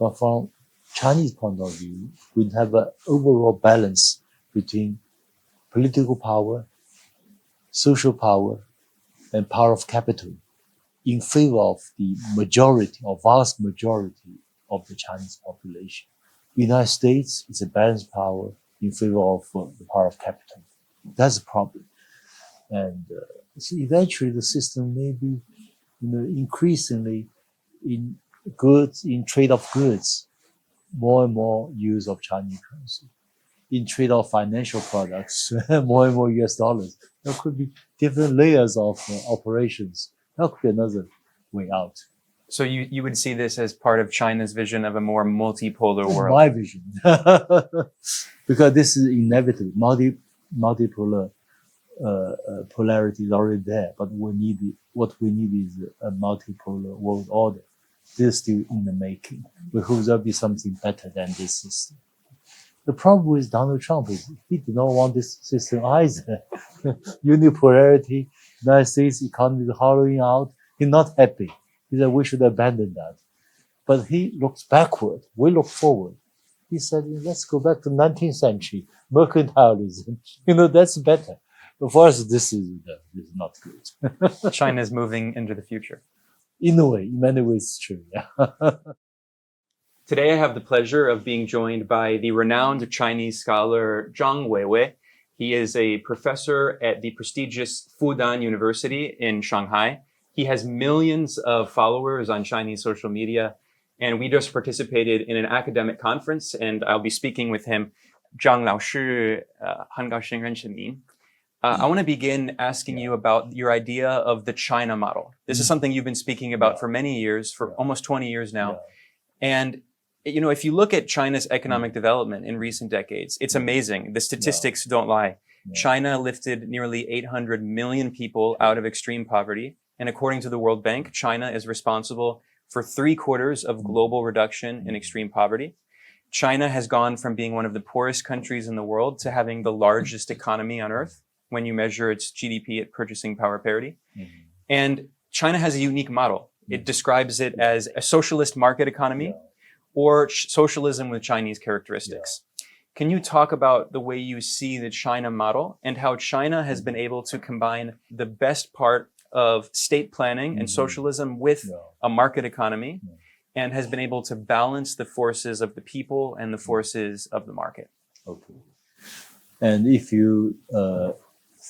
But from Chinese point of view, we have an overall balance between political power, social power, and power of capital in favor of the majority or vast majority of the Chinese population. The United States is a balanced power in favor of the power of capital. That's the problem. And so eventually the system may be increasingly in trade of goods, more and more use of Chinese currency. In trade of financial products, more and more US dollars. There could be different layers of operations. That could be another way out. So you would see this as part of China's vision of a more multipolar world? My vision. Because this is inevitable. Multipolar polarity is already there, but what we need is a multipolar world order. This is still in the making. We hope there'll be something better than this system. The problem with Donald Trump is he did not want this system either. Unipolarity, United States economy is hollowing out. He's not happy. He said we should abandon that. But he looks backward. We look forward. He said, let's go back to 19th century, mercantilism. That's better. But for us, this is not good. China is moving into the future. In a way, in many ways, it's true. Yeah. Today, I have the pleasure of being joined by the renowned Chinese scholar张维为. He is a professor at the prestigious Fudan University in Shanghai. He has millions of followers on Chinese social media, and we just participated in an academic conference, and I'll be speaking with him. 张老师，很高兴认识您。I want to begin asking you about your idea of the China model. This is something you've been speaking about for many years, for almost 20 years now. And if you look at China's economic development in recent decades, it's amazing. The statistics don't lie. China lifted nearly 800 million people out of extreme poverty. And according to the World Bank, China is responsible for 3/4 of global reduction in extreme poverty. China has gone from being one of the poorest countries in the world to having the largest economy on earth when you measure its GDP at purchasing power parity. And China has a unique model. It describes it as a socialist market economy or socialism with Chinese characteristics. Can you talk about the way you see the China model and how China has been able to combine the best part of state planning and socialism with a market economy and has been able to balance the forces of the people and the forces of the market? Okay. And if you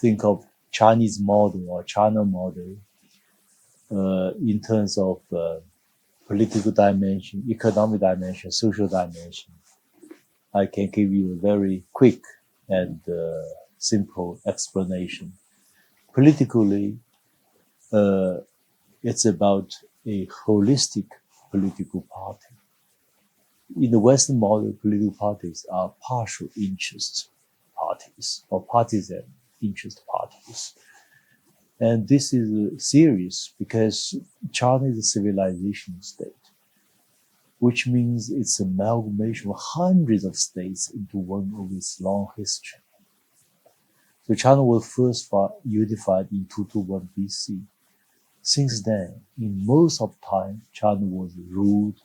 think of Chinese model or China model in terms of political dimension, economic dimension, social dimension, I can give you a very quick and simple explanation. Politically, it's about a holistic political party. In the Western model, political parties are partial interest parties or partisan interest parties. And this is serious because China is a civilization state, which means it's an amalgamation of hundreds of states into one of its long history. So China was first unified in 221 BC. Since then, in most of the time, China was ruled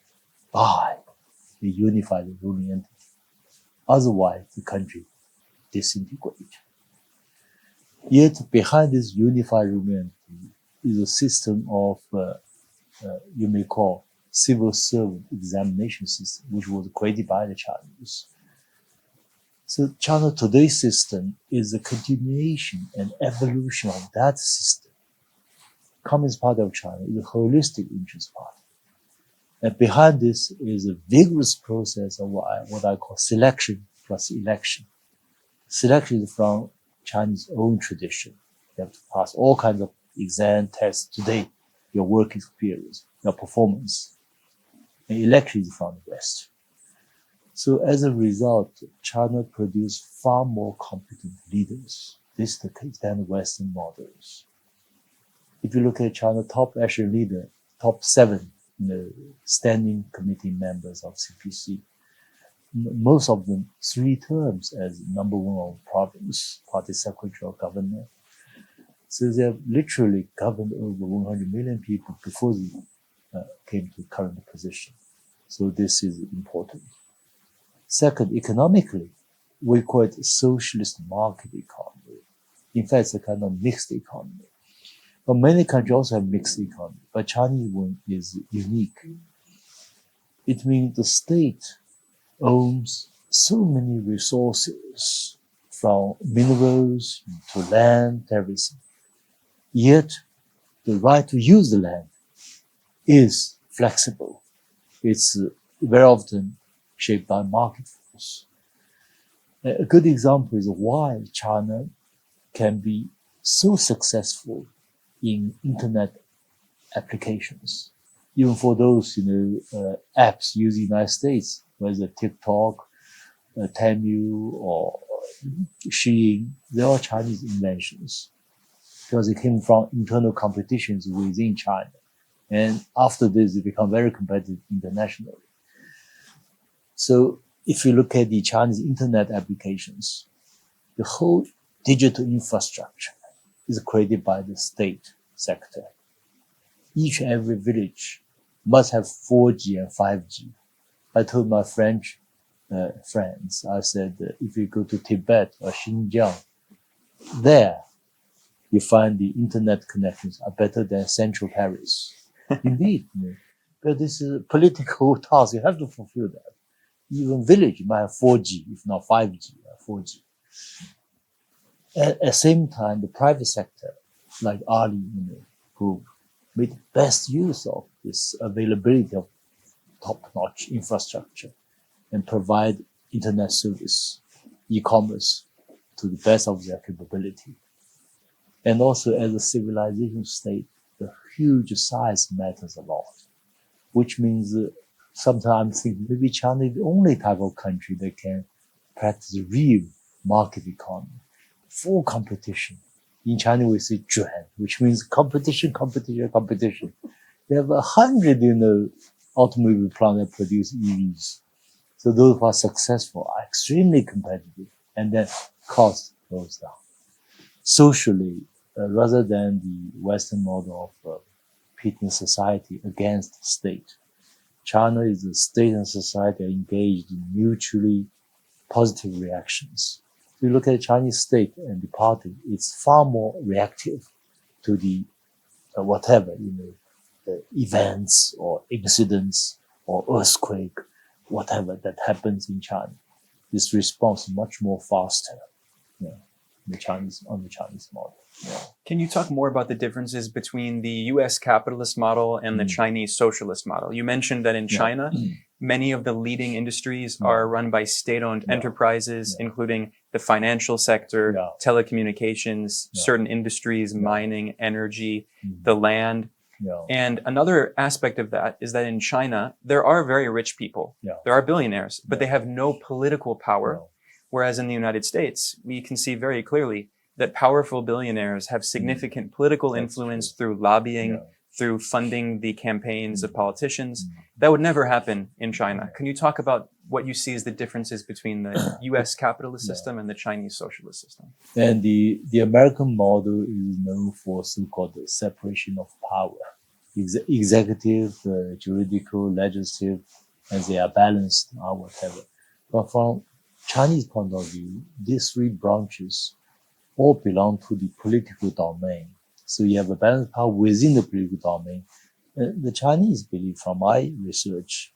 by a unified ruling entity. Otherwise, the country disintegrated. Yet behind this unified ruling entity is a system of, you may call, civil servant examination system, which was created by the Chinese. So China today's system is a continuation and evolution of that system. Communist Party of China is a holistic interest party. And behind this is a vigorous process of what I call selection plus election. Selection is from Chinese own tradition. You have to pass all kinds of exam tests today, your work experience, your performance. And election is from the West. So as a result, China produced far more competent leaders. This is the case than the Western models. If you look at China's top echelon leader, top 7 standing committee members of CPC, most of them 3 terms as number 1 of province, party secretary or governor. So they have literally governed over 100 million people before they came to the current position. So this is important. Second, economically, we call it socialist market economy. In fact, it's a kind of mixed economy. But many countries also have mixed economy, but Chinese one is unique. It means the state owns so many resources, from minerals to land, everything. Yet, the right to use the land is flexible. It's very often shaped by market force. A good example is why China can be so successful in internet applications. Even for those, apps used in the United States, whether TikTok, Temu, or Shein, they're all Chinese inventions because they came from internal competitions within China. And after this, they become very competitive internationally. So if you look at the Chinese internet applications, the whole digital infrastructure is created by the state sector. Each and every village must have 4G and 5G. I told my French friends, I said, if you go to Tibet or Xinjiang, there you find the internet connections are better than central Paris. Indeed, but this is a political task. You have to fulfill that. Even village might have 4G, if not 5G, 4G. At the same time, the private sector, like Ali Group, made the best use of this availability of top-notch infrastructure and provide internet service, e-commerce, to the best of their capability. And also, as a civilization state, the huge size matters a lot, which means sometimes I think maybe China is the only type of country that can practice real market economy, full competition. In China, we say 卷, which means competition. They have 100, automobile plants that produce EVs. So those who are successful are extremely competitive, and then cost goes down. Socially, rather than the Western model of pitting society against the state, China is a state and society engaged in mutually positive reactions. If you look at the Chinese state and the party, it's far more reactive to the events or incidents or earthquake, whatever that happens in China. This response is much more faster, on the Chinese model. Yeah. Can you talk more about the differences between the U.S. capitalist model and the Chinese socialist model? You mentioned that in China, many of the leading industries are run by state-owned enterprises, including the financial sector, telecommunications, certain industries, mining, energy, the land. And another aspect of that is that in China, there are very rich people. There are billionaires, but they have no political power. Whereas in the United States, we can see very clearly that powerful billionaires have significant political influence through lobbying, through funding the campaigns of politicians. That would never happen in China. Can you talk about what you see as the differences between the US capitalist system and the Chinese socialist system? And the American model is known for so-called separation of power. Executive, juridical, legislative, and they are balanced or whatever. But from Chinese point of view, these three branches all belong to the political domain. So you have a balanced power within the political domain. The Chinese believe, from my research,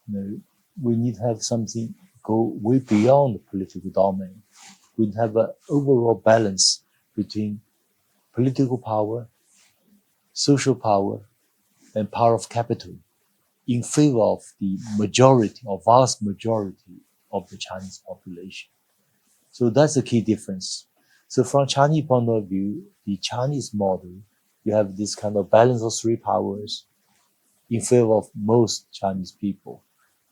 we need to have something go way beyond the political domain. We need to have an overall balance between political power, social power, and power of capital in favor of the majority or vast majority of the Chinese population. So that's the key difference. So from Chinese point of view, the Chinese model, you have this kind of balance of three powers in favor of most Chinese people.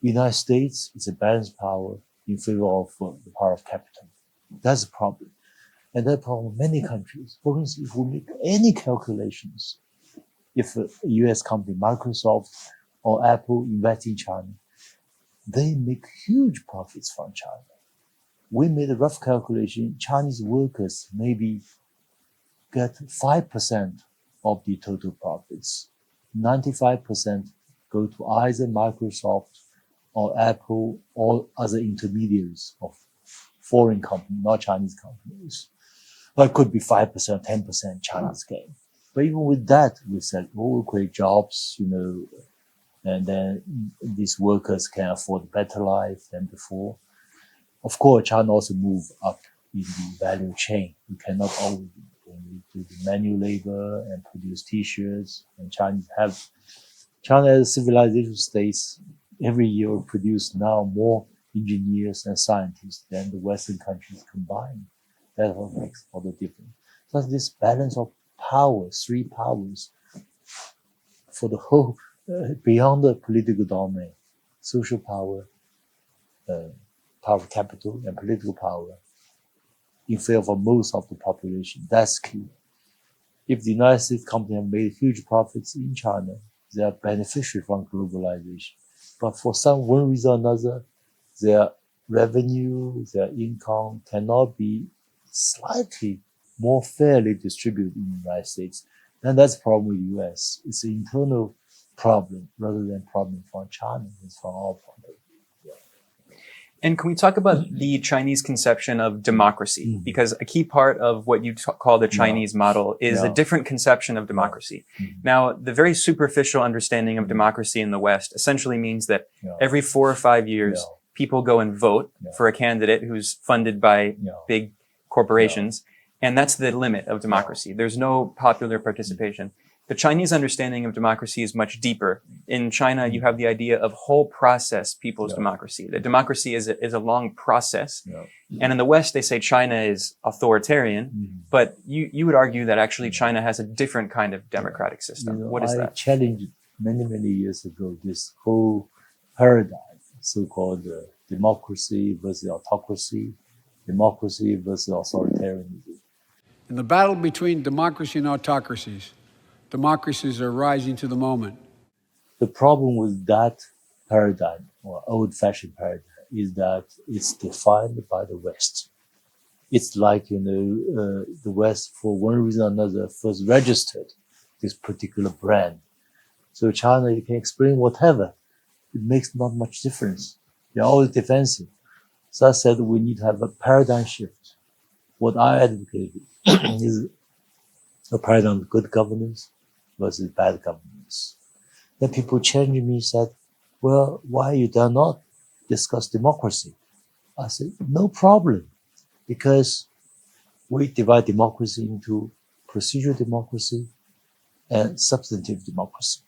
United States is a balanced power in favor of the power of capital. That's the problem. And that problem in many countries. For instance, if we make any calculations, if a US company, Microsoft or Apple invest in China, they make huge profits from China. We made a rough calculation. Chinese workers maybe get 5% of the total profits. 95% go to either Microsoft or Apple or other intermediaries of foreign companies, not Chinese companies. But it could be 5%, 10% Chinese gain. But even with that, we said, we'll create jobs, and then these workers can afford a better life than before. Of course, China also moved up in the value chain. You cannot always only do the manual labor and produce T-shirts. And China as civilization states every year produce now more engineers and scientists than the Western countries combined. That's what makes all the difference. So this balance of power, three powers, for the whole, beyond the political domain, social power, power of capital, and political power, in favor of most of the population. That's key. If the United States companies have made huge profits in China, they are beneficiary from globalization. But for one reason or another, their revenue, their income cannot be slightly more fairly distributed in the United States. And that's the problem with the US. It's an internal problem rather than a problem from China. It's from our point of view. And can we talk about the Chinese conception of democracy? Because a key part of what you call the Chinese model is a different conception of democracy. Now, the very superficial understanding of democracy in the West essentially means that every 4 or 5 years, people go and vote for a candidate who's funded by big corporations. And that's the limit of democracy. There's no popular participation. The Chinese understanding of democracy is much deeper. In China, you have the idea of whole process people's democracy. That democracy is a long process. And in the West, they say China is authoritarian, but you would argue that actually China has a different kind of democratic system. What is that? I challenged many years ago this whole paradigm, so-called democracy versus autocracy, democracy versus authoritarianism. In the battle between democracy and autocracies, democracies are rising to the moment. The problem with that paradigm, or old-fashioned paradigm, is that it's defined by the West. It's like, the West, for one reason or another, first registered this particular brand. So China, you can explain whatever. It makes not much difference. They're always defensive. So I said we need to have a paradigm shift. What I advocate is a paradigm of good governance versus bad governance. Then people challenged me and said, well, why you dare not discuss democracy? I said, no problem, because we divide democracy into procedural democracy and substantive democracy.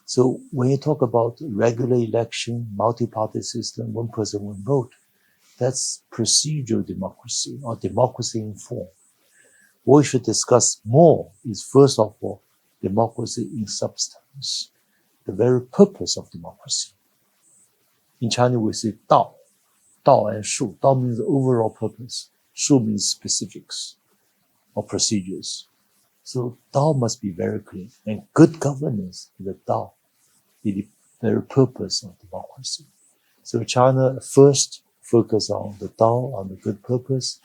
So when you talk about regular election, multi-party system, one person, one vote, that's procedural democracy or democracy in form. What we should discuss more is, first of all, democracy in substance, the very purpose of democracy. In China, we say Dao, Dao and Shu. Dao means the overall purpose. Shu means specifics or procedures. So Dao must be very clear. And good governance is the Dao, the very purpose of democracy. So China first focus on the Dao, on the good purpose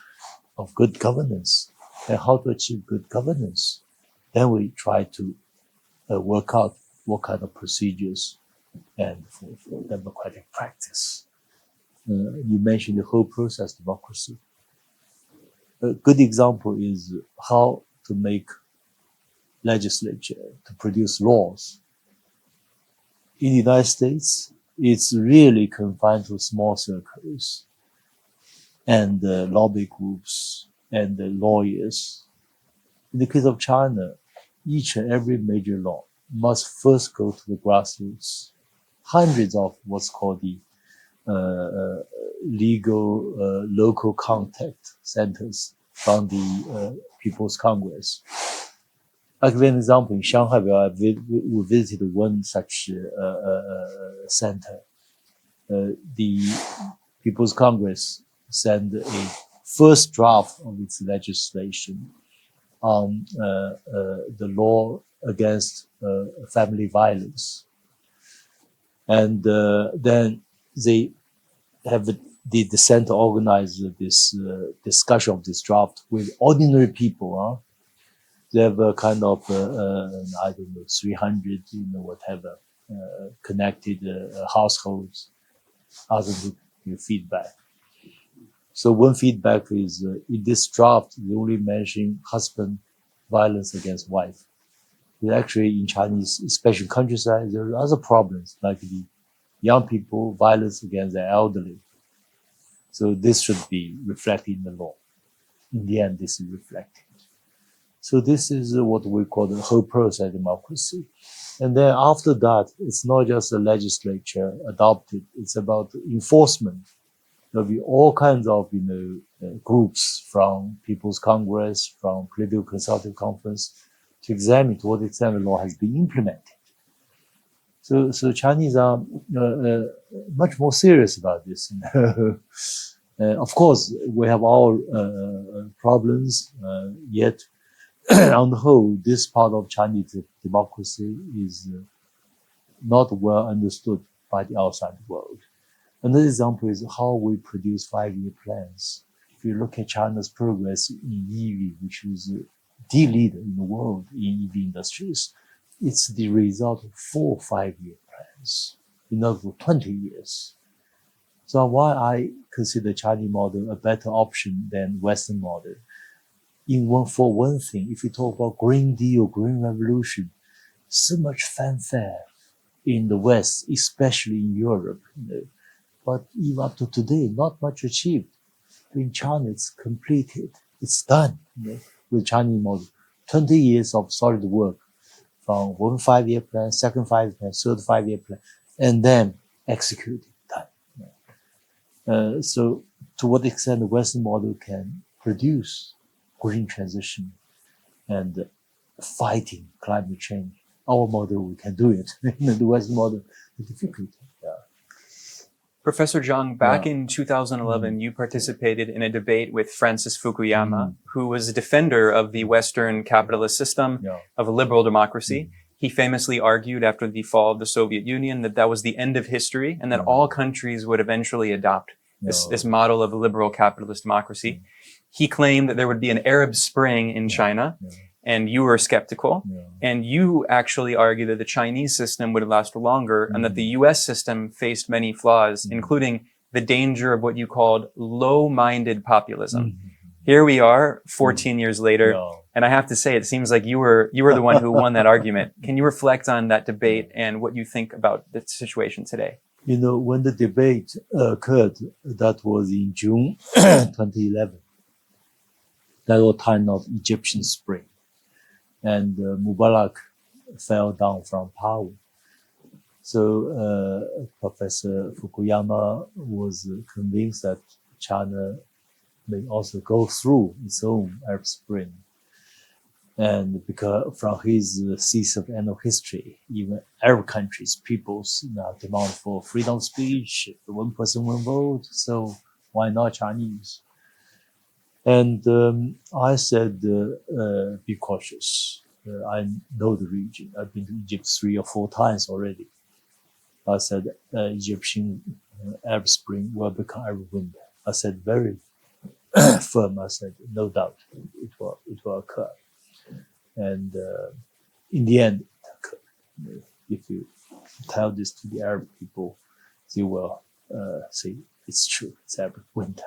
of good governance, and how to achieve good governance. Then we try to work out what kind of procedures and for democratic practice. You mentioned the whole process democracy. A good example is how to make legislature, to produce laws. In the United States, it's really confined to small circles and lobby groups and lawyers. In the case of China, each and every major law must first go to the grassroots. Hundreds of what's called the legal local contact centers from the People's Congress. I'll give you an example. In Shanghai, we visited one such center. The People's Congress sent a first draft of its legislation on the law against family violence. And then they have the center organize this discussion of this draft with ordinary people. They have a kind of, 300, whatever, connected households, other give feedback. So one feedback is in this draft, they only mention husband violence against wife. But actually, in Chinese, especially countryside, there are other problems like the young people violence against the elderly. So this should be reflected in the law. In the end, this is reflected. So this is what we call the whole process democracy. And then after that, it's not just the legislature adopted, it's about enforcement. There'll be all kinds of, groups from People's Congress, from Political Consultative Conference to examine to what extent the law has been implemented. So Chinese are much more serious about this. Of course, we have our problems, yet on the whole, this part of Chinese democracy is not well understood by the outside world. Another example is how we produce 5-year plans. If you look at China's progress in EV, which is the leader in the world in EV industries, it's the result of 4 5-year plans in over 20 years. So why I consider Chinese model a better option than Western model? For one thing, if you talk about Green Deal, Green Revolution, so much fanfare in the West, especially in Europe. But even up to today, not much achieved. In China, it's completed. It's done with Chinese model. 20 years of solid work from one 5-year plan, second 5-year plan, third 5-year plan, and then executed, done. So to what extent the Western model can produce green transition and fighting climate change. Our model, we can do it. The Western model, the difficulty. Professor Zhang, back in 2011, you participated in a debate with Francis Fukuyama, who was a defender of the Western capitalist system, of a liberal democracy. He famously argued after the fall of the Soviet Union that that was the end of history and that all countries would eventually adopt this model of a liberal capitalist democracy. He claimed that there would be an Arab Spring in China, and you were skeptical. And you actually argued that the Chinese system would last longer and that the US system faced many flaws, including the danger of what you called low-minded populism. Here we are 14 years later, and I have to say, it seems like you were the one who won that argument. Can you reflect on that debate and what you think about the situation today? When the debate occurred, that was in June 2011. That was time of Egyptian Spring. And Mubarak fell down from power. So Professor Fukuyama was convinced that China may also go through its own Arab Spring. And because from his thesis of end of history, even Arab countries, peoples demand for freedom of speech, one person, one vote. So why not Chinese? And I said, be cautious. I know the region. I've been to Egypt 3 or 4 times already. I said, Egyptian Arab Spring will become Arab Winter. I said very firm. I said, no doubt it will occur. And in the end, it occurred. If you tell this to the Arab people, they will say it's true. It's Arab Winter.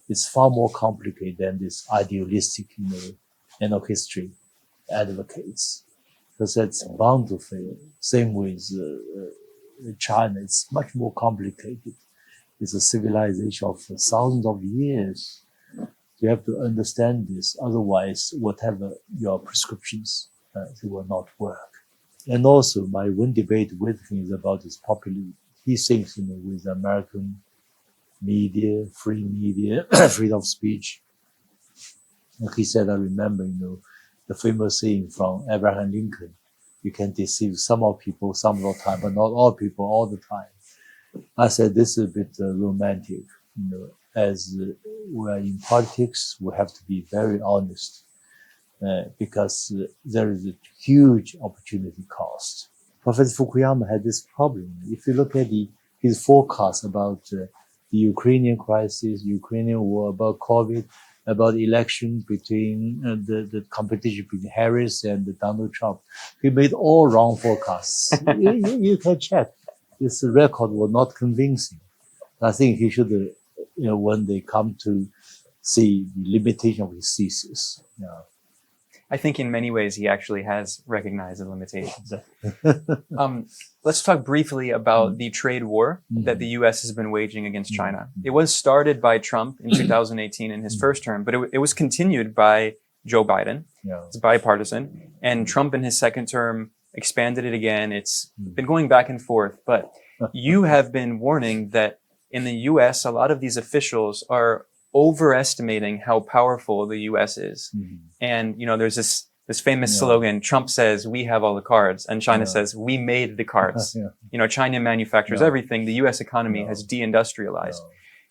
It's far more complicated than this idealistic, end of history advocates, because that's bound to fail. Same with China. It's much more complicated. It's a civilization of thousands of years. You have to understand this. Otherwise, whatever your prescriptions, they will not work. And also, my one debate with him is about his popularity. He thinks, with American media, free media, freedom of speech. And he said, I remember, the famous saying from Abraham Lincoln, you can deceive some of people some of the time, but not all people all the time. I said, this is a bit romantic. As we are in politics, we have to be very honest because there is a huge opportunity cost. Professor Fukuyama had this problem. If you look at his forecast about the Ukrainian crisis, Ukrainian war, about COVID, about the election between the competition between Harris and Donald Trump. He made all wrong forecasts. you can check. This record was not convincing. I think he should, when they come to see the limitation of his thesis. Yeah. I think in many ways he actually has recognized the limitations. Let's talk briefly about the trade war that the U.S. has been waging against China. It was started by Trump in 2018 in his first term, but it was continued by Joe Biden. Yeah. It's bipartisan. And Trump in his second term expanded it again. It's been going back and forth. But you have been warning that in the U.S., a lot of these officials are overestimating how powerful the U.S. is. And, there's this famous slogan, Trump says, we have all the cards, and China says, we made the cards. China manufactures everything. The U.S. economy has deindustrialized.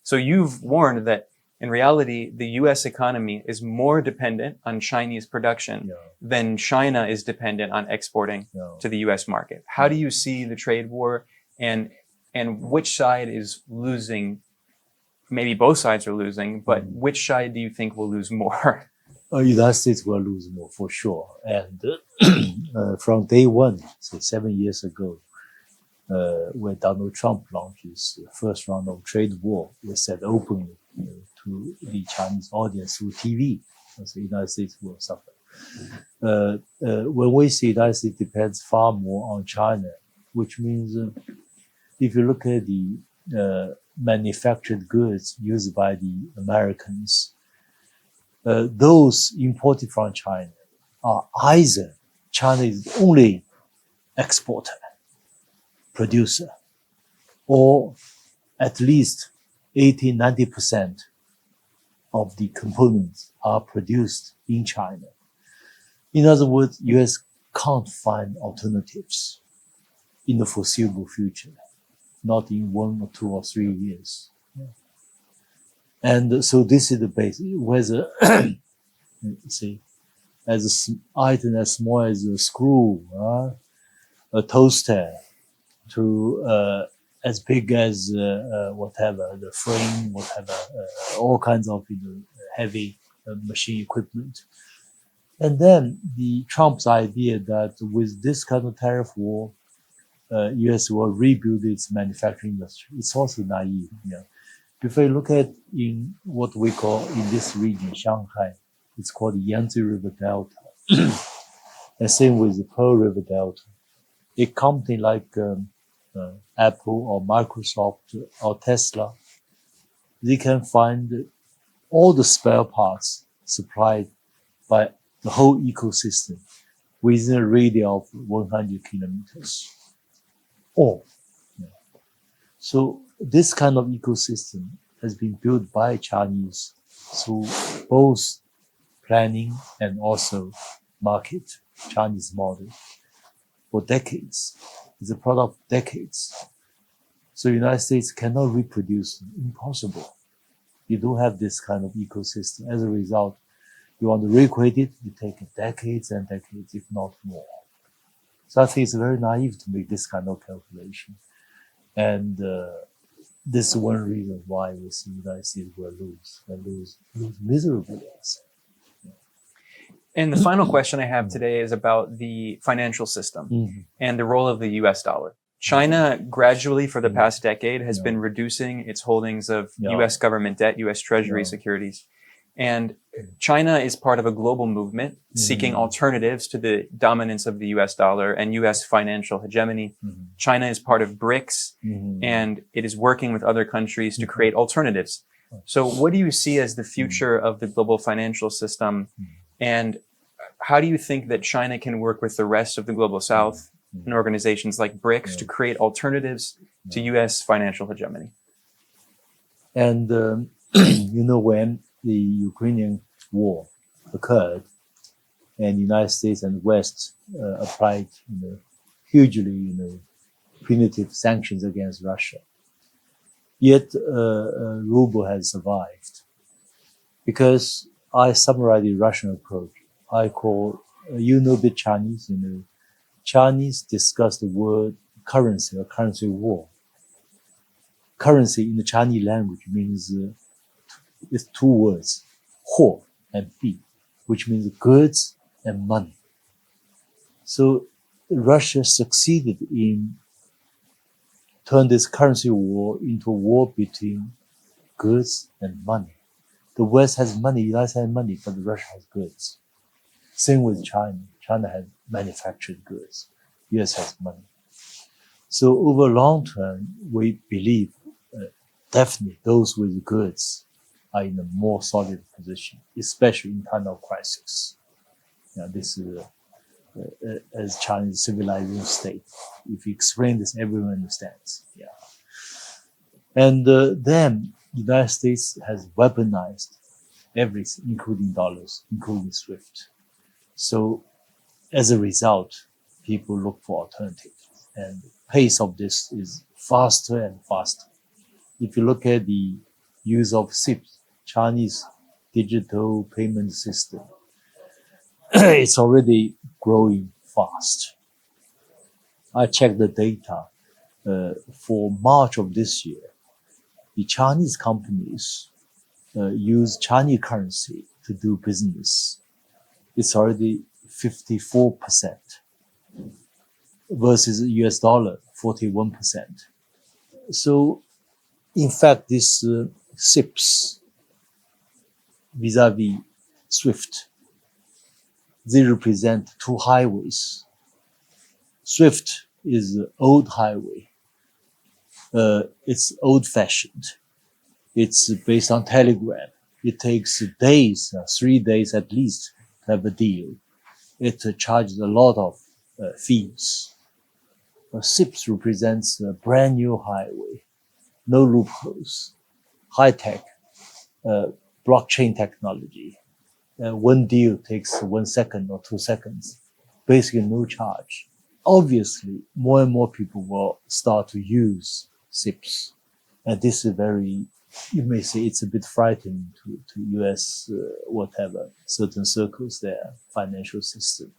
So you've warned that in reality, the U.S. economy is more dependent on Chinese production than China is dependent on exporting to the U.S. market. How do you see the trade war, and which side is losing? Maybe both sides are losing, but which side do you think will lose more? United States will lose more for sure. And from day one, so 7 years ago, when Donald Trump launched his first round of trade war, we said openly to the Chinese audience through TV, so the United States will suffer. When we say the United States depends far more on China, which means if you look at the manufactured goods used by the Americans, those imported from China are either China is the only exporter, producer, or at least 80-90% of the components are produced in China. In other words, US can't find alternatives in the foreseeable future. Not in 1 or 2 or 3 years. And so this is the basis. Whether, see, as an item as small as a screw, a toaster, to as big as whatever, the frame, whatever, all kinds of heavy machine equipment. And then the Trump's idea that with this kind of tariff war, U.S. will rebuild its manufacturing industry. It's also naive. If I look at in what we call in this region, Shanghai, it's called the Yangtze River Delta. And same with the Pearl River Delta. A company like Apple or Microsoft or Tesla, they can find all the spare parts supplied by the whole ecosystem within a radius of 100 kilometers. So this kind of ecosystem has been built by Chinese through both planning and also market, Chinese model, for decades. It's a product of decades. So the United States cannot reproduce, impossible. You don't have this kind of ecosystem. As a result, you want to recreate it, you take decades and decades, if not more. So I think it's very naive to make this kind of calculation. And this is one reason why we see the United States will lose miserably. And the final question I have today is about the financial system and the role of the US dollar. China gradually for the past decade has been reducing its holdings of US government debt, US Treasury securities. And China is part of a global movement seeking alternatives to the dominance of the US dollar and US financial hegemony. China is part of BRICS, and it is working with other countries to create alternatives. So what do you see as the future of the global financial system? And how do you think that China can work with the rest of the global South and organizations like BRICS to create alternatives to US financial hegemony? And, when the Ukrainian war occurred and the United States and West applied hugely punitive sanctions against Russia, yet ruble has survived. Because I summarize the Russian approach, I call, bit Chinese, Chinese discuss the word currency or currency war. Currency in the Chinese language means it's two words, 货 and 币, which means goods and money. So Russia succeeded in turning this currency war into a war between goods and money. The West has money, United States has money, but Russia has goods. Same with China. China has manufactured goods. US has money. So over long term, we believe definitely those with goods are in a more solid position, especially in time of crisis. This is as China's civilizing state. If you explain this, everyone understands. And then the United States has weaponized everything, including dollars, including SWIFT. So as a result, people look for alternatives. And the pace of this is faster and faster. If you look at the use of CIPS, Chinese digital payment system, it's already growing fast. I checked the data for March of this year. The Chinese companies use Chinese currency to do business. It's already 54% versus US dollar, 41%. So, in fact, this CIPS vis-a-vis SWIFT, they represent two highways. SWIFT is the old highway. It's old-fashioned. It's based on telegram. It takes days, 3 days at least, to have a deal. It charges a lot of fees. CIPS represents a brand new highway, no loopholes, high-tech, blockchain technology. One deal takes 1 second or 2 seconds, basically no charge. Obviously, more and more people will start to use CIPS. And this is very, you may say it's a bit frightening to US, whatever, certain circles there, financial system.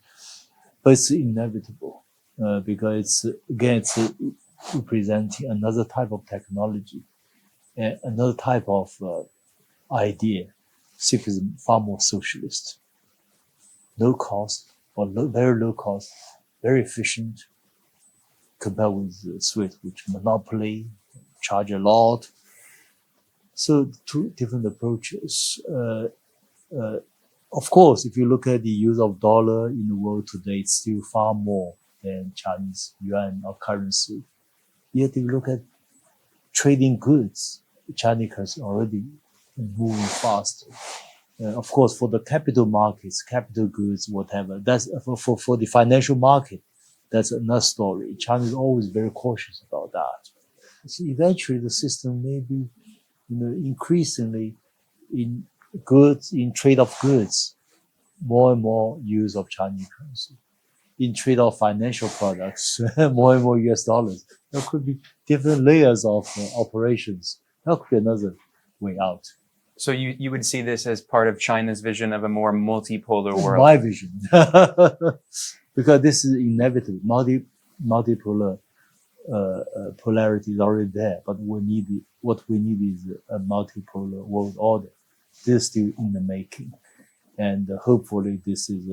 But it's inevitable because it's representing another type of technology, another type of idea. CIPS is far more socialist. No cost, or very low cost, very efficient, compared with SWIFT, which monopoly, charge a lot. So two different approaches. Of course, if you look at the use of dollar in the world today, it's still far more than Chinese yuan or currency. Yet if you look at trading goods, Chinese currency already moving faster. Of course, for the capital markets, capital goods, whatever, that's for the financial market, that's another story. China is always very cautious about that. So eventually the system may be, increasingly in goods, in trade of goods, more and more use of Chinese currency. In trade of financial products, more and more US dollars. There could be different layers of operations. That could be another way out. So you would see this as part of China's vision of a more multipolar world? My vision. Because this is inevitable. Multipolar polarity is already there, but what we need is a multipolar world order. This is still in the making. And hopefully this is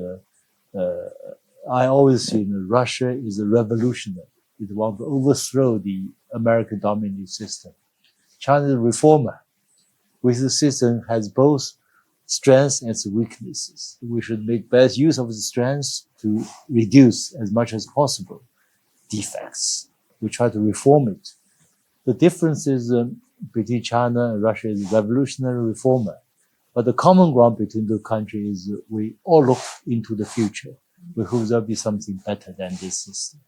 I always say Russia is a revolutionary. It wants to overthrow the American dominating system. China is a reformer, which the system has both strengths and weaknesses. We should make best use of the strengths to reduce as much as possible defects. We try to reform it. The difference is between China and Russia is revolutionary reformer. But the common ground between the countries is we all look into the future. We hope there'll be something better than this system.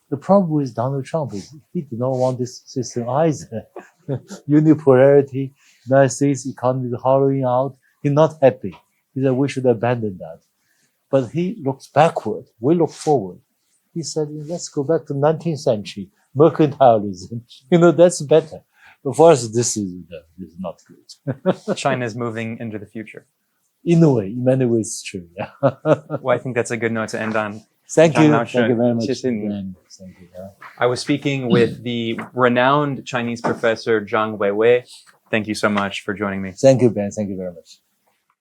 The problem with Donald Trump is he did not want this system either. Unipolarity, United States economy is hollowing out. He's not happy. He said we should abandon that. But he looks backward. We look forward. He said, let's go back to 19th century, mercantilism. That's better. But for us, this is not good. China is moving into the future. In a way, in many ways, it's true. Yeah. Well, I think that's a good note to end on. Thank you. Thank Thank you very much. Thank you. Thank you. Yeah. I was speaking with the renowned Chinese professor张维为. Thank you so much for joining me. Thank you, Ben. Thank you very much.